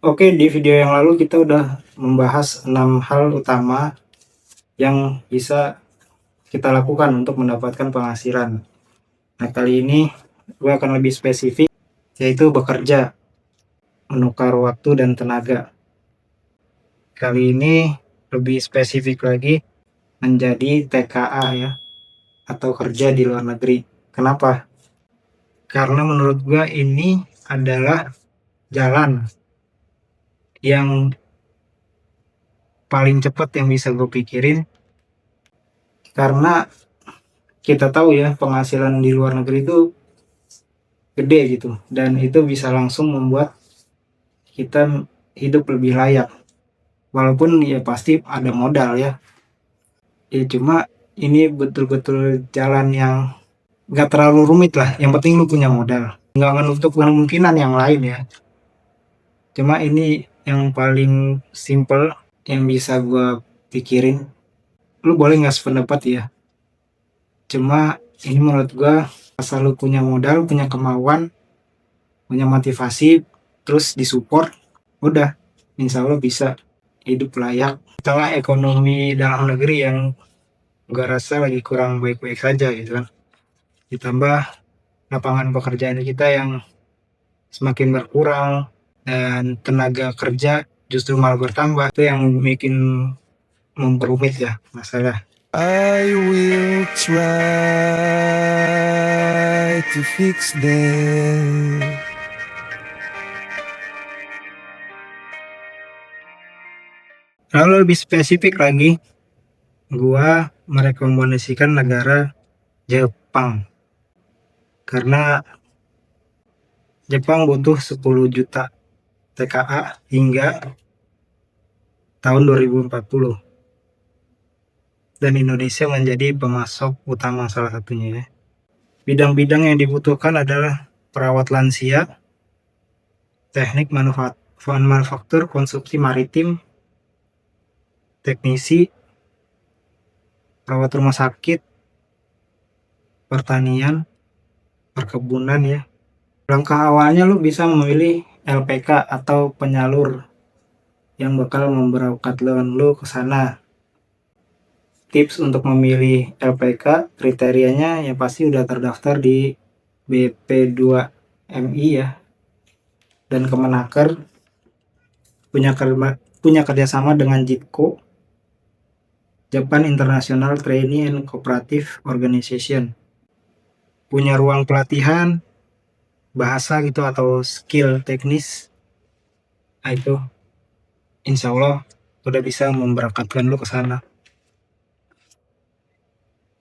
Oke, di video yang lalu kita udah membahas 6 hal utama yang bisa kita lakukan untuk mendapatkan penghasilan. Nah, kali ini gue akan lebih spesifik, yaitu bekerja, menukar waktu dan tenaga. Kali ini lebih spesifik lagi, menjadi TKA ya, atau kerja di luar negeri. Kenapa? Karena menurut gue ini adalah jalan yang paling cepat yang bisa gue pikirin, karena kita tahu ya penghasilan di luar negeri itu gede gitu, dan itu bisa langsung membuat kita hidup lebih layak, walaupun ya pasti ada modal ya. Cuma ini betul-betul jalan yang gak terlalu rumit lah, yang penting lu punya modal, nggak menutup kemungkinan yang lain ya. Cuma ini yang paling simple yang bisa gue pikirin. Lu boleh nggak sependapat ya, cuma ini menurut gue, asal lu punya modal, punya kemauan, punya motivasi, terus disupport, udah insya Allah bisa hidup layak di tengah ekonomi dalam negeri yang gak rasa lagi kurang baik-baik saja gitu kan. Ditambah lapangan pekerjaan kita yang semakin berkurang dan tenaga kerja justru malah bertambah, itu yang bikin memperumit ya masalah. I will try to fix them. Lalu lebih spesifik lagi, gua merekomendasikan negara Jepang. Karena Jepang butuh 10 juta TKA hingga tahun 2040. Dan Indonesia menjadi pemasok utama salah satunya ya. Bidang-bidang yang dibutuhkan adalah perawat lansia, teknik manufaktur konstruksi maritim, teknisi, perawat rumah sakit, pertanian, perkebunan ya. Langkah awalnya lu bisa memilih LPK atau penyalur yang bakal memberangkatkan lu ke sana. Tips untuk memilih LPK, kriterianya ya pasti udah terdaftar di BP2MI ya, dan Kemenaker, punya kerjasama dengan JITCO, Japan International Training and Cooperative Organization, punya ruang pelatihan bahasa gitu atau skill teknis. Nah, itu insya Allah udah bisa memberangkatkan lu ke sana.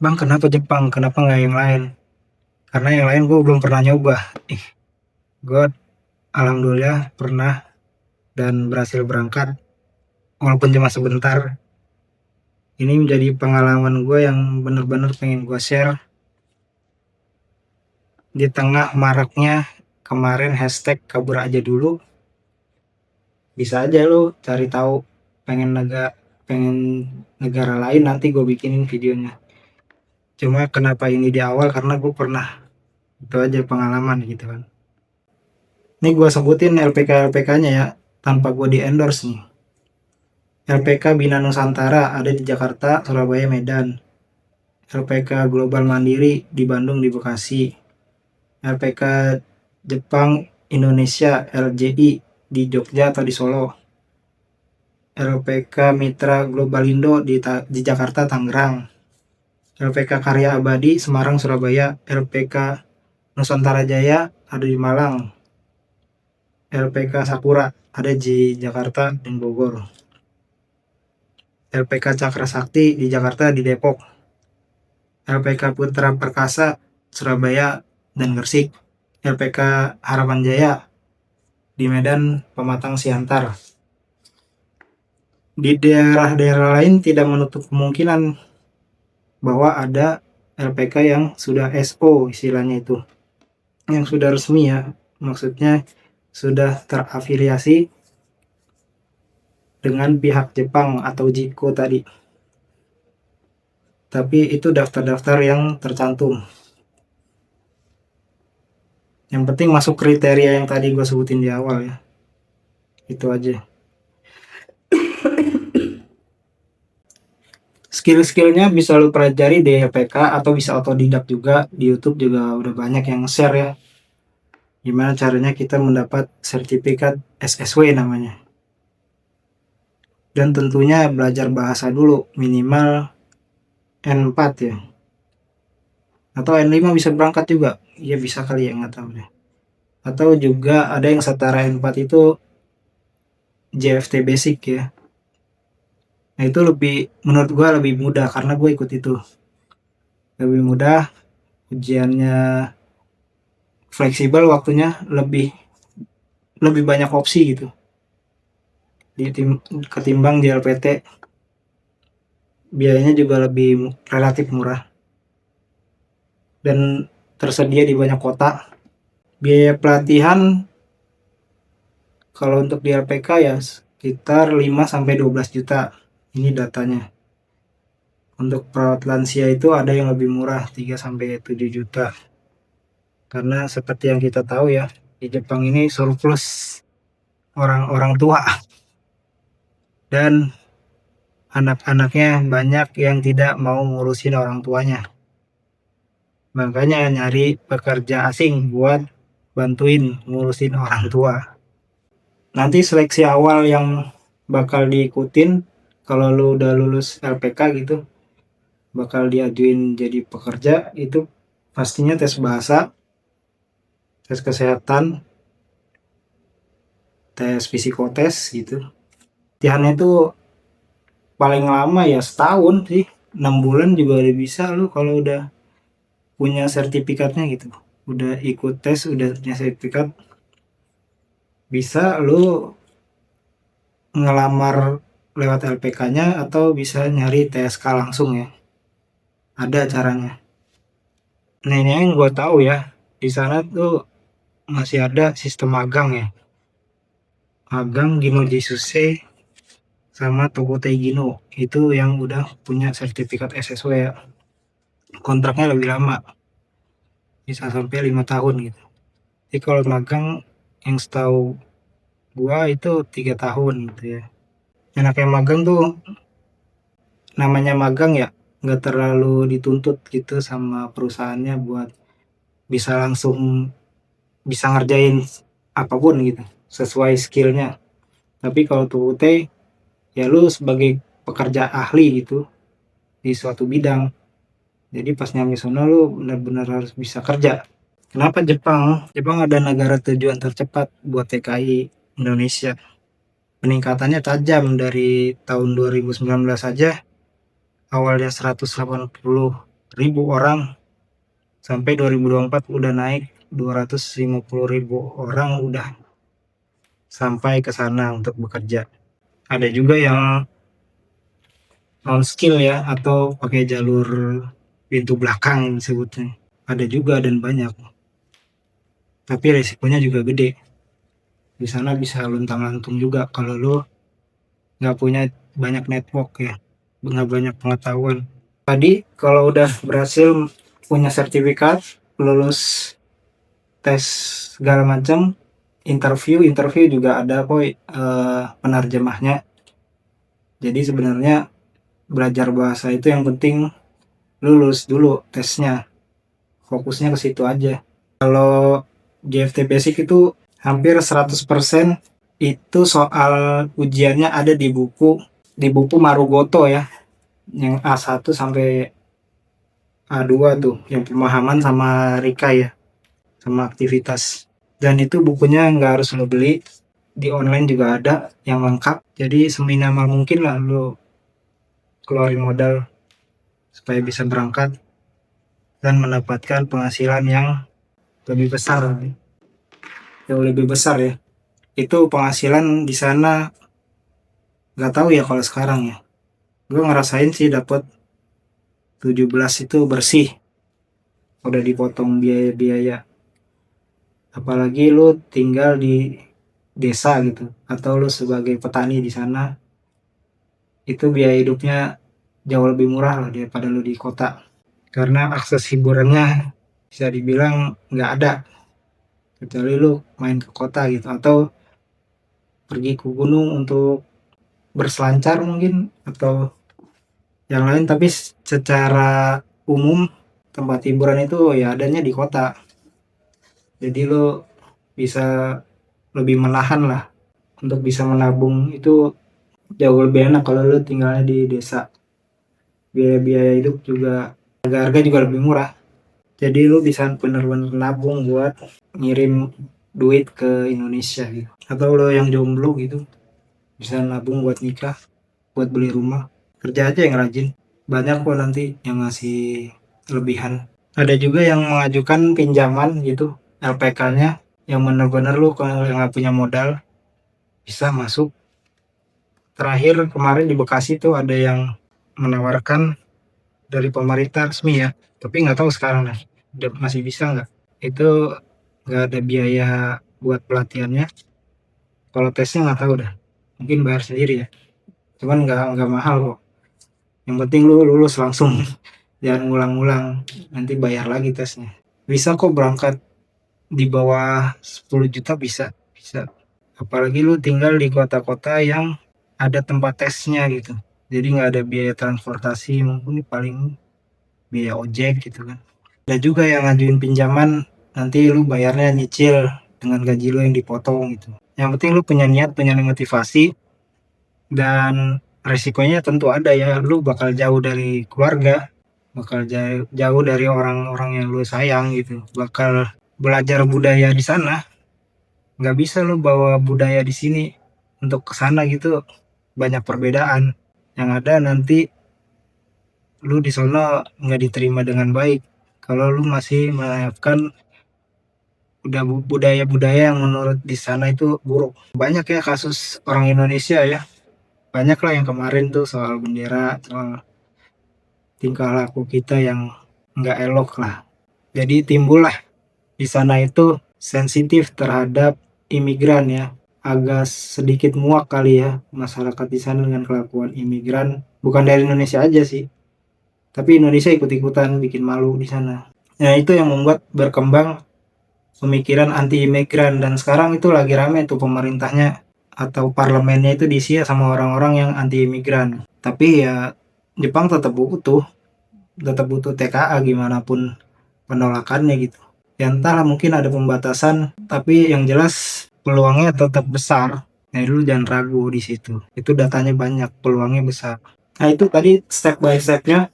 Bang, kenapa Jepang? Kenapa nggak yang lain? Karena yang lain gue belum pernah nyoba. Gue alhamdulillah pernah dan berhasil berangkat, walaupun cuma sebentar. Ini menjadi pengalaman gue yang bener-bener pengen gue share di tengah maraknya kemarin hashtag kabur aja dulu. Bisa aja lo cari tahu pengen negara lain, nanti gue bikinin videonya. Cuma kenapa ini di awal, karena gue pernah, itu aja pengalaman gitu kan. Ini gue sebutin LPK-LPK-nya ya, tanpa gue di endorse nih. LPK Bina Nusantara ada di Jakarta, Surabaya, Medan. LPK Global Mandiri di Bandung, di Bekasi. LPK Jepang Indonesia LJI di Jogja atau di Solo. LPK Mitra Globalindo di Jakarta, Tangerang. LPK Karya Abadi Semarang, Surabaya. LPK Nusantara Jaya ada di Malang. LPK Sakura ada di Jakarta dan Bogor. LPK Cakra Sakti di Jakarta, di Depok. LPK Putra Perkasa Surabaya dan Gresik. LPK Harapan Jaya di Medan, Pematang, Siantar. Di daerah-daerah lain tidak menutup kemungkinan bahwa ada LPK yang sudah SO, istilahnya itu, yang sudah resmi ya, maksudnya sudah terafiliasi dengan pihak Jepang atau JITCO tadi. Tapi itu daftar-daftar yang tercantum. Yang penting masuk kriteria yang tadi gue sebutin di awal ya. Itu aja. Skill-skillnya bisa lu pelajari di LPK atau bisa otodidak juga. Di YouTube juga udah banyak yang share ya, gimana caranya kita mendapat sertifikat SSW namanya. Dan tentunya belajar bahasa dulu, minimal N4 ya, atau N5 bisa berangkat juga ya, bisa kali ya, nggak tahu deh. Atau juga ada yang setara N4 itu JFT Basic ya. Nah itu lebih, menurut gua lebih mudah karena gue ikut itu, lebih mudah, ujiannya fleksibel, waktunya lebih lebih banyak opsi gitu ketimbang di LPT. Biayanya juga lebih relatif murah dan tersedia di banyak kota. Biaya pelatihan kalau untuk di LPK ya sekitar 5 sampai 12 juta. Ini datanya. Untuk perawat lansia itu ada yang lebih murah, 3 sampai 7 juta. Karena seperti yang kita tahu ya, di Jepang ini surplus orang-orang tua dan anak-anaknya banyak yang tidak mau ngurusin orang tuanya. Makanya nyari pekerja asing buat bantuin ngurusin orang tua. Nanti seleksi awal yang bakal diikutin kalau lu udah lulus LPK gitu, bakal diajuin jadi pekerja itu pastinya tes bahasa, tes kesehatan, tes psikotes gitu. Latihannya itu paling lama ya setahun sih, 6 bulan juga udah bisa lu kalau udah punya sertifikatnya gitu. Udah ikut tes, udah punya sertifikat, bisa lu ngelamar lewat LPK-nya atau bisa nyari TSK langsung ya. Ada caranya. Nah ini yang gue tahu ya, di sana tuh masih ada sistem magang ya. Magang Gino Jisuse sama Tokutai Gino. Itu yang udah punya sertifikat SSW ya. Kontraknya lebih lama. Bisa sampai 5 tahun gitu. Jadi kalau magang yang setahu gua itu 3 tahun gitu ya. Enaknya magang tuh, namanya magang ya, nggak terlalu dituntut gitu sama perusahaannya buat bisa langsung bisa ngerjain apapun gitu sesuai skillnya. Tapi kalau TUT ya lu sebagai pekerja ahli gitu di suatu bidang, jadi pas nyampe sana lu benar-benar harus bisa kerja. Kenapa Jepang? Jepang ada negara tujuan tercepat buat TKI Indonesia. Peningkatannya tajam dari tahun 2019 saja, awalnya 180.000 orang, sampai 2024 udah naik 250.000 orang udah sampai ke sana untuk bekerja. Ada juga yang non skill ya, atau pakai jalur pintu belakang disebutnya. Ada juga dan banyak. Tapi resikonya juga gede. Di sana bisa luntang-lantung juga kalau lo nggak punya banyak network ya, nggak banyak pengetahuan. Tadi kalau udah berhasil punya sertifikat, lulus tes segala macam, interview juga ada kok penerjemahnya. Jadi sebenarnya belajar bahasa itu yang penting lulus dulu tesnya, fokusnya ke situ aja. Kalau JFT Basic itu hampir 100% itu soal ujiannya ada di buku Marugoto ya, yang A1 sampai A2 tuh, yang pemahaman sama Rika ya, sama aktivitas. Dan itu bukunya nggak harus lo beli, di online juga ada yang lengkap. Jadi seminimal mungkin lah lo keluarin modal supaya bisa berangkat dan mendapatkan penghasilan yang lebih besar, jauh lebih besar ya. Itu penghasilan di sana nggak tahu ya kalau sekarang ya. Gue ngerasain sih dapat 17 itu bersih, udah dipotong biaya-biaya. Apalagi lu tinggal di desa gitu, atau lu sebagai petani di sana, itu biaya hidupnya jauh lebih murah lah daripada lu di kota. Karena akses hiburannya bisa dibilang nggak ada, kecuali lu main ke kota gitu, atau pergi ke gunung untuk berselancar mungkin atau yang lain, tapi secara umum tempat hiburan itu ya adanya di kota. Jadi lo bisa lebih menahan lah untuk bisa menabung, itu jauh lebih enak kalau lo tinggalnya di desa. Biaya-biaya hidup juga, harga-harga juga lebih murah. Jadi lo bisa bener-bener nabung buat ngirim duit ke Indonesia gitu. Atau lo yang jomblo gitu bisa nabung buat nikah, buat beli rumah. Kerja aja yang rajin. Banyak kok nanti yang ngasih lebihan. Ada juga yang mengajukan pinjaman gitu, LPK-nya, yang bener-bener lu kalau nggak punya modal bisa masuk. Terakhir kemarin di Bekasi tuh ada yang menawarkan dari pemerintah resmi ya, tapi nggak tahu sekarang masih bisa nggak. Itu nggak ada biaya buat pelatihannya. Kalau tesnya nggak tahu dah, mungkin bayar sendiri ya. Cuman nggak mahal kok. Yang penting lu lulus langsung, jangan ngulang-ngulang, nanti bayar lagi tesnya. Bisa kok berangkat di bawah 10 juta, bisa bisa. Apalagi lu tinggal di kota-kota yang ada tempat tesnya gitu, jadi nggak ada biaya transportasi, mungkin paling biaya ojek gitu kan. Ada juga yang ngajuin pinjaman, nanti lu bayarnya nyicil dengan gaji lu yang dipotong gitu. Yang penting lu punya niat, punya motivasi, dan resikonya tentu ada ya, lu bakal jauh dari keluarga, bakal jauh dari orang-orang yang lu sayang gitu, bakal belajar budaya di sana. Nggak bisa lu bawa budaya di sini untuk ke sana gitu, banyak perbedaan. Yang ada nanti lu di sana nggak diterima dengan baik kalau lu masih menerapkan udah budaya-budaya yang menurut di sana itu buruk. Banyak ya kasus orang Indonesia ya, banyak lah yang kemarin tuh soal bendera, soal tingkah laku kita yang nggak elok lah. Jadi timbul lah di sana itu sensitif terhadap imigran ya, agak sedikit muak kali ya masyarakat di sana dengan kelakuan imigran, bukan dari Indonesia aja sih, tapi Indonesia ikut-ikutan bikin malu di sana. Nah itu yang membuat berkembang pemikiran anti imigran, dan sekarang itu lagi rame tuh pemerintahnya atau parlemennya itu diisi sama orang-orang yang anti imigran. Tapi ya Jepang tetap butuh TKA gimana pun penolakannya gitu. Ya entahlah, mungkin ada pembatasan, tapi yang jelas peluangnya tetap besar. Nah, lu jangan ragu di situ. Itu datanya banyak, peluangnya besar. Nah, itu tadi step by stepnya,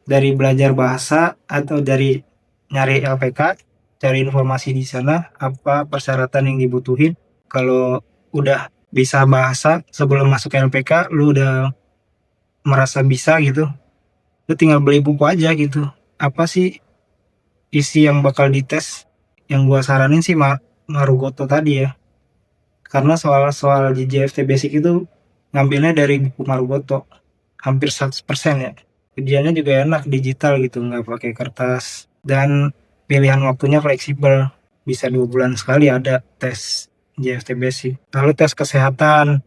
dari belajar bahasa atau dari nyari LPK, cari informasi di sana, apa persyaratan yang dibutuhin. Kalau udah bisa bahasa sebelum masuk LPK, lu udah merasa bisa gitu, lu tinggal beli buku aja gitu. Apa sih isi yang bakal dites? Yang gua saranin sih Marugoto tadi ya, karena soal-soal JJFT basic itu ngambilnya dari buku Marugoto hampir 100% ya. Ujiannya juga enak, digital gitu, nggak pakai kertas, dan pilihan waktunya fleksibel, bisa 2 bulan sekali ada tes JFT basic. Lalu tes kesehatan,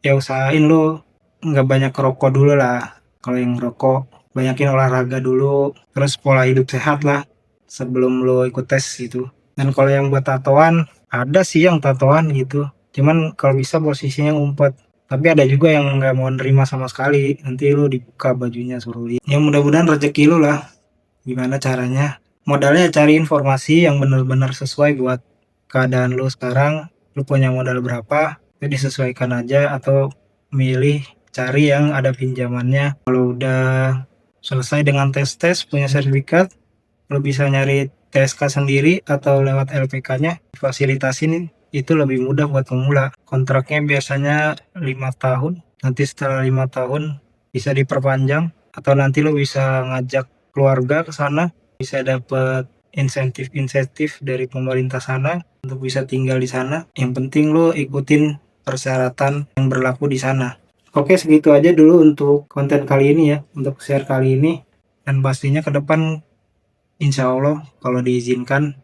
ya usahain lo nggak banyak rokok dulu lah. Kalau yang rokok, banyakin olahraga dulu, terus pola hidup sehat lah sebelum lo ikut tes gitu. Dan kalau yang buat tatoan, ada sih yang tatoan gitu, cuman kalau bisa posisinya ngumpet. Tapi ada juga yang nggak mau nerima sama sekali, nanti lo dibuka bajunya suruh lihat. Ya mudah-mudahan rezeki lo lah, gimana caranya. Modalnya cari informasi yang benar-benar sesuai buat keadaan lo sekarang. Lo punya modal berapa, itu disesuaikan aja, atau milih cari yang ada pinjamannya. Kalau udah selesai dengan tes-tes, punya sertifikat, lo bisa nyari TSK sendiri atau lewat LPK-nya fasilitasin, itu lebih mudah buat pemula. Kontraknya biasanya 5 tahun, nanti setelah 5 tahun bisa diperpanjang, atau nanti lo bisa ngajak keluarga ke sana, bisa dapet insentif-insentif dari pemerintah sana untuk bisa tinggal di sana. Yang penting lo ikutin persyaratan yang berlaku di sana. Oke, segitu aja dulu untuk konten kali ini ya, untuk share kali ini. Dan pastinya ke depan insya Allah kalau diizinkan,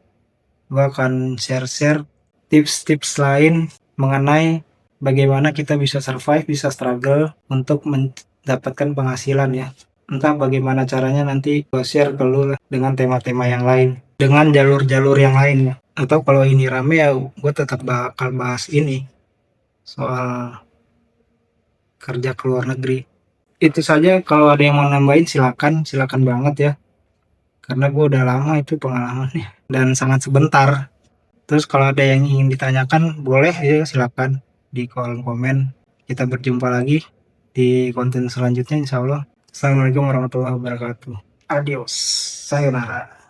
gue akan share-share tips-tips lain mengenai bagaimana kita bisa survive, bisa struggle untuk mendapatkan penghasilan ya. Entah bagaimana caranya, nanti gue share ke lu dengan tema-tema yang lain, dengan jalur-jalur yang lain ya. Atau kalau ini rame ya gue tetap bakal bahas ini. soal kerja ke luar negeri. Itu saja, kalau ada yang mau nambahin silakan banget ya. Karena gue udah lama itu pengalamannya dan sangat sebentar. Terus kalau ada yang ingin ditanyakan boleh ya, silakan di kolom komen. Kita berjumpa lagi di konten selanjutnya insya Allah. Assalamualaikum warahmatullahi wabarakatuh. Adios. Sayonara.